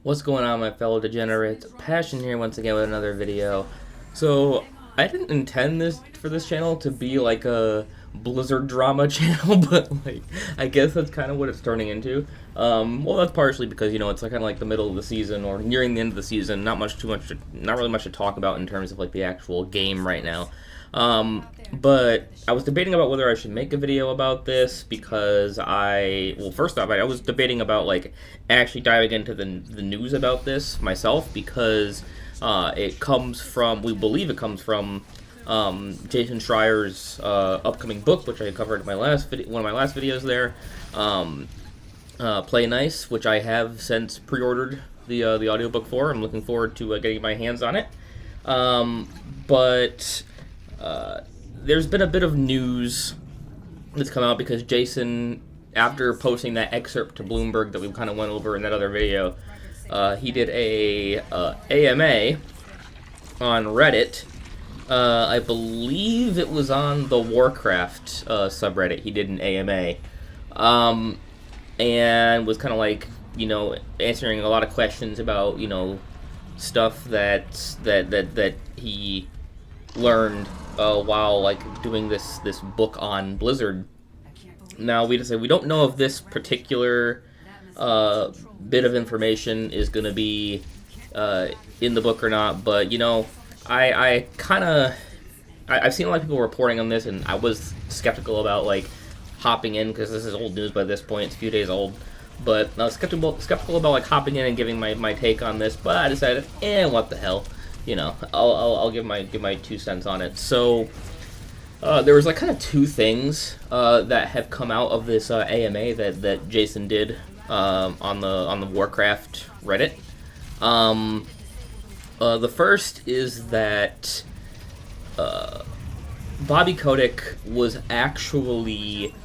What's going on, my fellow degenerates? Passion here once again with another video. So, I didn't intend for this channel to be like a Blizzard drama channel, but like, I guess that's kind of what it's turning into. Well, that's partially because, you know, it's like kind of like the middle of the season or nearing the end of the season. Not really much to talk about in terms of like the actual game right now. But I was debating about whether I should make a video about this because first off, I was debating about like actually diving into the news about this myself because it comes from, we believe it comes from Jason Schreier's upcoming book, which I covered in my one of my last videos there, Play Nice, which I have since pre-ordered the audiobook for. I'm looking forward to getting my hands on it. But there's been a bit of news that's come out because Jason, after posting that excerpt to Bloomberg that we kind of went over in that other video, he did a AMA on Reddit. I believe it was on the Warcraft subreddit. He did an AMA, and was kind of like, you know, answering a lot of questions about, you know, stuff that he learned while like doing this book on Blizzard. Now we don't know if this particular bit of information is going to be in the book or not, but you know, I've seen a lot of people reporting on this, and I was skeptical about like hopping in because this is old news by this point. It's a few days old, but I was skeptical about like hopping in and giving my take on this. But I decided, what the hell, you know, I'll give my 2 cents on it. So there was like kind of 2 things that have come out of this AMA that Jason did on the Warcraft Reddit. The first is that Bobby Kotick was actually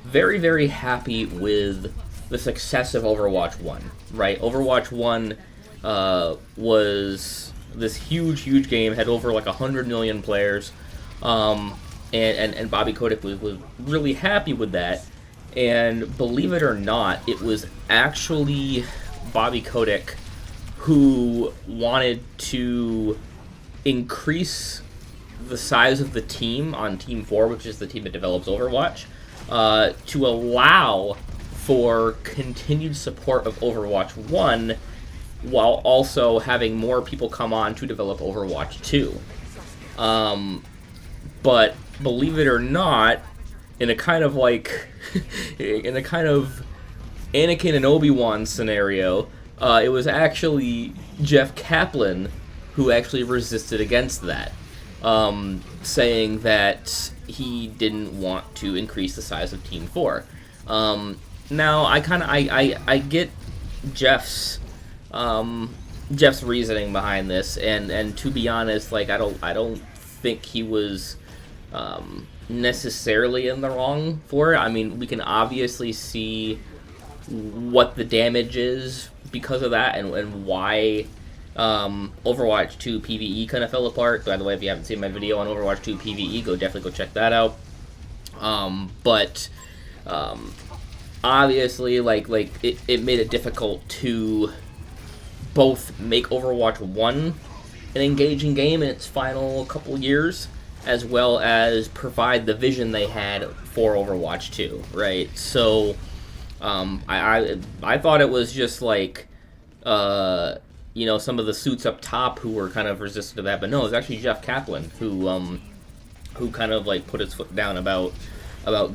very, very happy with the success of Overwatch 1, right? Overwatch 1 was this huge game, had over like 100 million players, and Bobby Kotick was really happy with that. And believe it or not, it was actually Bobby Kotick who wanted to increase the size of the team on Team 4, which is the team that develops Overwatch, to allow for continued support of Overwatch 1 while also having more people come on to develop Overwatch 2. But believe it or not, in a kind of like Anakin and Obi-Wan scenario, it was actually Jeff Kaplan who actually resisted against that, saying that he didn't want to increase the size of Team 4. Now I get Jeff's reasoning behind this, and to be honest, like I don't think he was necessarily in the wrong for it. I mean, we can obviously see what the damage is because of that, and why Overwatch 2 PvE kind of fell apart. By the way, if you haven't seen my video on Overwatch 2 PvE, definitely go check that out. But obviously, like it made it difficult to both make Overwatch 1 an engaging game in its final couple years, as well as provide the vision they had for Overwatch 2, right? So I thought it was just like you know, some of the suits up top who were kind of resistant to that, but no, it was actually Jeff Kaplan who kind of like put his foot down about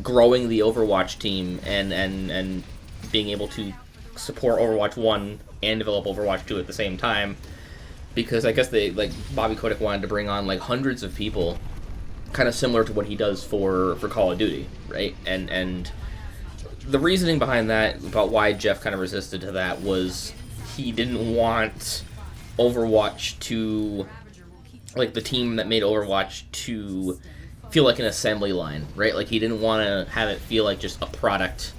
growing the Overwatch team and being able to support Overwatch 1 and develop Overwatch 2 at the same time, because I guess Bobby Kotick wanted to bring on like hundreds of people, kind of similar to what he does for Call of Duty, right? And the reasoning behind that, about why Jeff kind of resisted to that, was he didn't want Overwatch to, like the team that made Overwatch, to feel like an assembly line, right? Like he didn't want to have it feel like just a product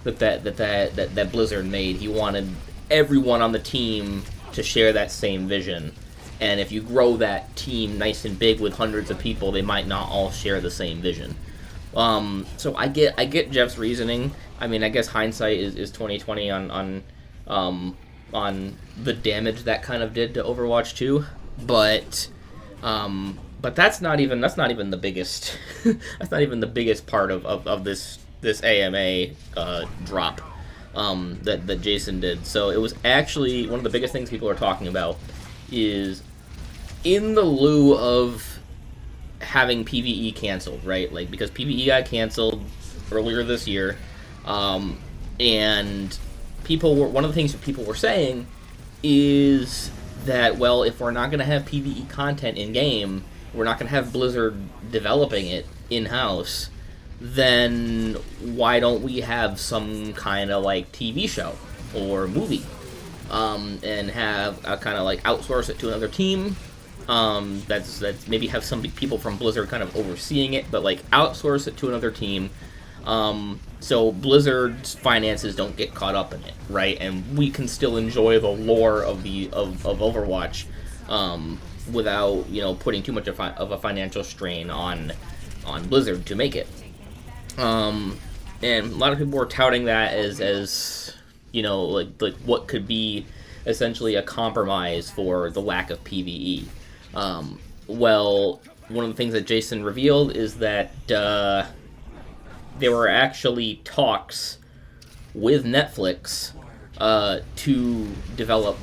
that Blizzard made. He wanted everyone on the team to share that same vision. And if you grow that team nice and big with hundreds of people, they might not all share the same vision. So I get Jeff's reasoning. I mean, I guess hindsight is 20/20 on the damage that kind of did to Overwatch 2, but that's not even the biggest that's not even the biggest part of this AMA drop that Jason did. So it was actually one of the biggest things people are talking about is in the lieu of having PvE canceled, right? Like, because PvE got canceled earlier this year, and one of the things that people were saying is that, well, if we're not going to have PvE content in game, we're not going to have Blizzard developing it in-house, then why don't we have some kind of like TV show or movie, and have a kind of like outsource it to another team, that's maybe have some people from Blizzard kind of overseeing it, but like outsource it to another team, so Blizzard's finances don't get caught up in it, right? And we can still enjoy the lore of Overwatch, without, you know, putting too much of a financial strain on Blizzard to make it. And a lot of people were touting that as you know, like what could be essentially a compromise for the lack of PvE. Well, one of the things that Jason revealed is that there were actually talks with Netflix to develop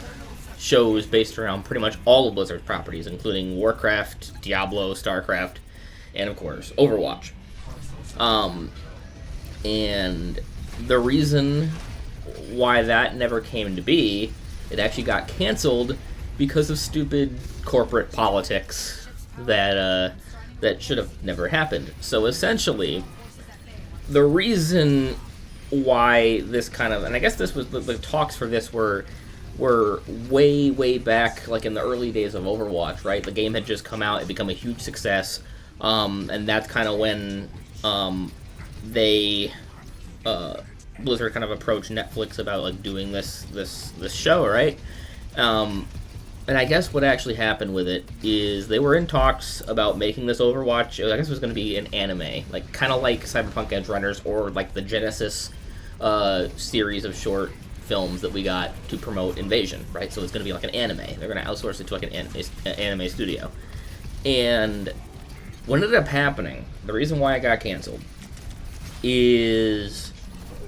shows based around pretty much all of Blizzard's properties, including Warcraft, Diablo, StarCraft, and of course Overwatch. And the reason why that never came to be, it actually got canceled because of stupid corporate politics that should have never happened. So essentially, the reason why this kind of, and I guess this was the talks for this were way back, like in the early days of Overwatch, right? The game had just come out, it become a huge success, and that's kind of when Blizzard kind of approached Netflix about like doing this show, right? And I guess what actually happened with it is they were in talks about making this Overwatch. I guess it was going to be an anime, like kind of like Cyberpunk Edge Runners or like the Genesis series of short films that we got to promote Invasion, right? So it's going to be like an anime. They're going to outsource it to like an anime studio. And what ended up happening, the reason why it got canceled, is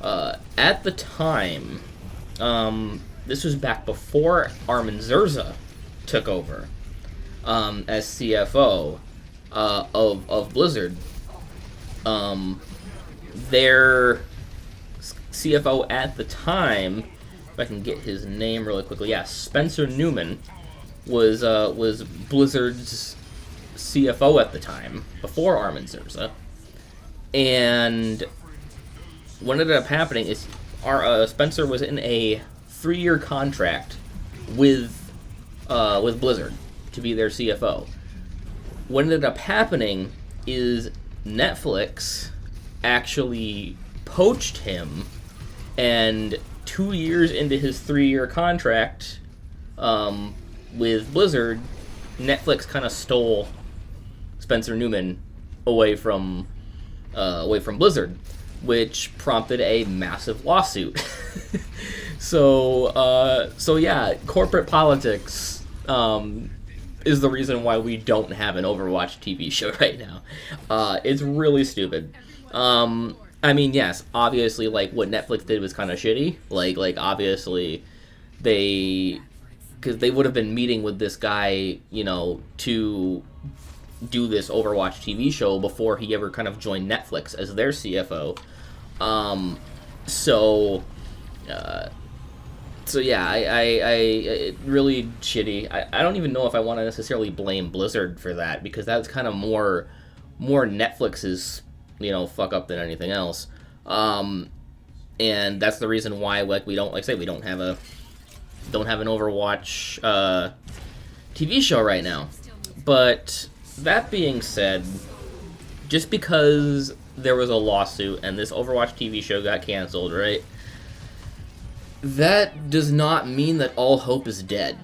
at the time, this was back before Armin Zerza took over as CFO of Blizzard. Their CFO at the time, if I can get his name really quickly, yeah, Spencer Neumann was Blizzard's CFO at the time before Armin Zerza, and what ended up happening is Spencer was in a 3-year contract with Blizzard to be their CFO. What ended up happening is Netflix actually poached him, and 2 years into his 3-year contract with Blizzard, Netflix kind of stole Spencer Neumann away from Blizzard, which prompted a massive lawsuit. So yeah, corporate politics is the reason why we don't have an Overwatch TV show right now. It's really stupid. I mean, yes, obviously, like, what Netflix did was kind of shitty. Like obviously, because they would have been meeting with this guy, you know, to do this Overwatch TV show before he ever kind of joined Netflix as their CFO. So yeah, I really shitty. I don't even know if I want to necessarily blame Blizzard for that, because that's kind of more Netflix's, you know, fuck up than anything else. And that's the reason why, like, we don't have an Overwatch TV show right now. But that being said, just because there was a lawsuit and this Overwatch TV show got canceled, right? That does not mean that all hope is dead,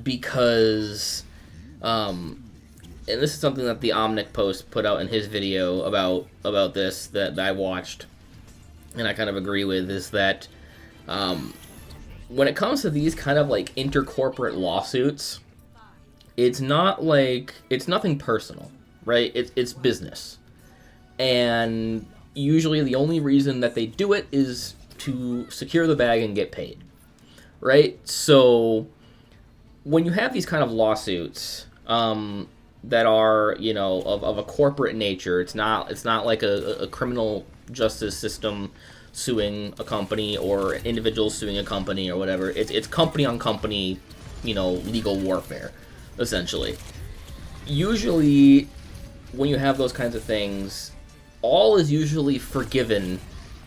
because, and this is something that the Omnic Post put out in his video about this that I watched, and I kind of agree with, is that when it comes to these kind of like intercorporate lawsuits, it's nothing personal, right? It's business. And usually the only reason that they do it is to secure the bag and get paid, right? So when you have these kind of lawsuits that are, you know, of a corporate nature, it's not like a criminal justice system suing a company or individuals suing a company or whatever. It's company on company, you know, legal warfare, essentially. Usually when you have those kinds of things, all is usually forgiven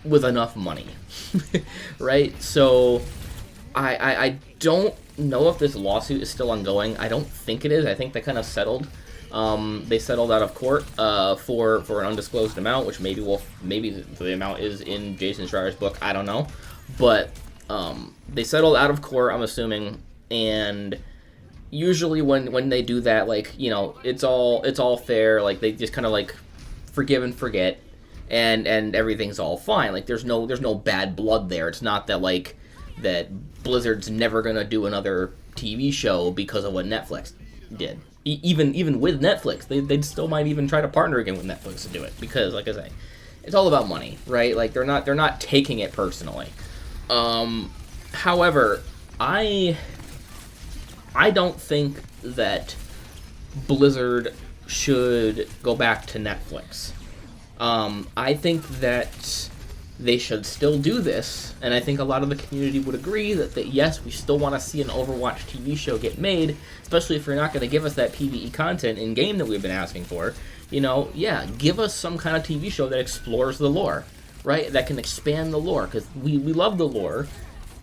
with enough money, right? So I don't know if this lawsuit is still ongoing. I don't think it is. I think they kind of settled. They settled out of court for an undisclosed amount, which maybe the amount is in Jason Schreier's book. I don't know, but they settled out of court, I'm assuming. And usually when they do that, like, you know, it's all fair. Like, they just kind of like forgive and forget, and everything's all fine. Like, there's no bad blood there. It's not that like that Blizzard's never gonna do another TV show because of what Netflix did. Even with Netflix, they still might even try to partner again with Netflix to do it, because, like I say, it's all about money, right? Like, they're not taking it personally. However, I don't think that Blizzard should go back to Netflix. I think that they should still do this, and I think a lot of the community would agree that yes, we still want to see an Overwatch TV show get made, especially if you're not going to give us that PvE content in-game that we've been asking for. You know, yeah, give us some kind of TV show that explores the lore, right? That can expand the lore, because we love the lore,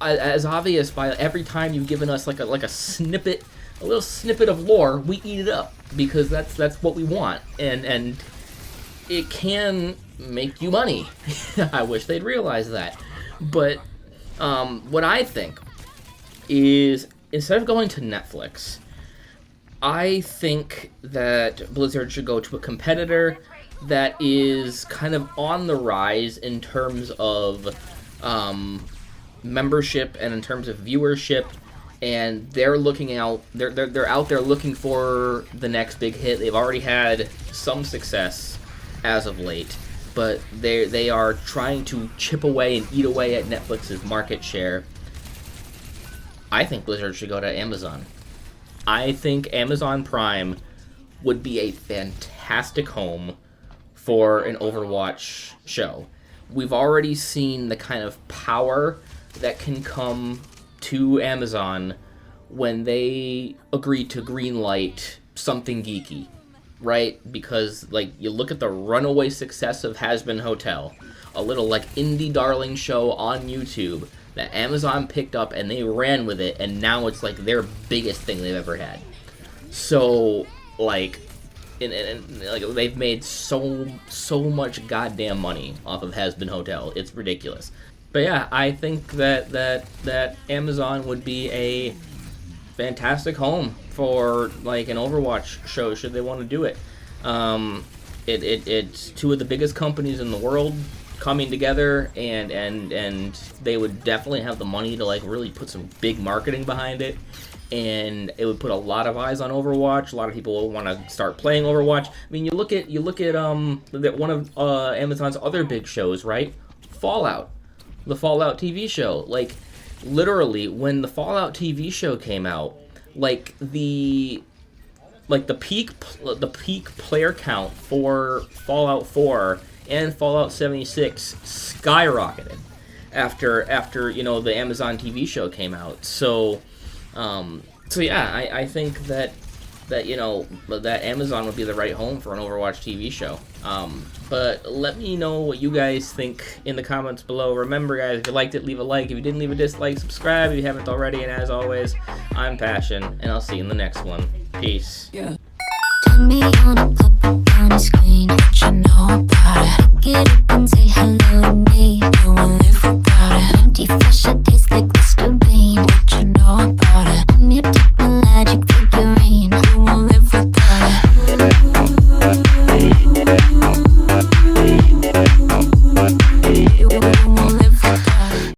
as obvious by every time you've given us like a snippet, a little snippet of lore, we eat it up, because that's what we want, and it can make you money. I wish they'd realize that. But what I think is, instead of going to Netflix, I think that Blizzard should go to a competitor that is kind of on the rise in terms of membership and in terms of viewership, and they're out there looking for the next big hit. They've already had some success as of late, but they are trying to chip away and eat away at Netflix's market share. I think Blizzard should go to Amazon. I think Amazon Prime would be a fantastic home for an Overwatch show. We've already seen the kind of power that can come to Amazon when they agree to greenlight something geeky, right? Because, like, you look at the runaway success of Has Been Hotel, a little, like, indie darling show on YouTube that Amazon picked up and they ran with it, and now it's, like, their biggest thing they've ever had. So, like, like, they've made so much goddamn money off of Has Been Hotel. It's ridiculous. But yeah, I think that Amazon would be a fantastic home for, like, an Overwatch show, should they want to do it. It's two of the biggest companies in the world coming together, and they would definitely have the money to, like, really put some big marketing behind it, and it would put a lot of eyes on Overwatch. A lot of people will want to start playing Overwatch. I mean, you look at one of Amazon's other big shows, right? Fallout. The Fallout TV show. Like, literally, when the Fallout TV show came out, like, the peak player count for Fallout 4 and Fallout 76 skyrocketed after you know, the Amazon TV show came out. So yeah, I think that you know, that Amazon would be the right home for an Overwatch TV show. But let me know what you guys think in the comments below. Remember, guys, if you liked it, leave a like. If you didn't, leave a dislike. Subscribe if you haven't already. And as always, I'm Passion, and I'll see you in the next one. Peace. Yeah. Turn me on a couple on the screen, what you know about it. Get up and say hello to me, no one live without it. 20 fresh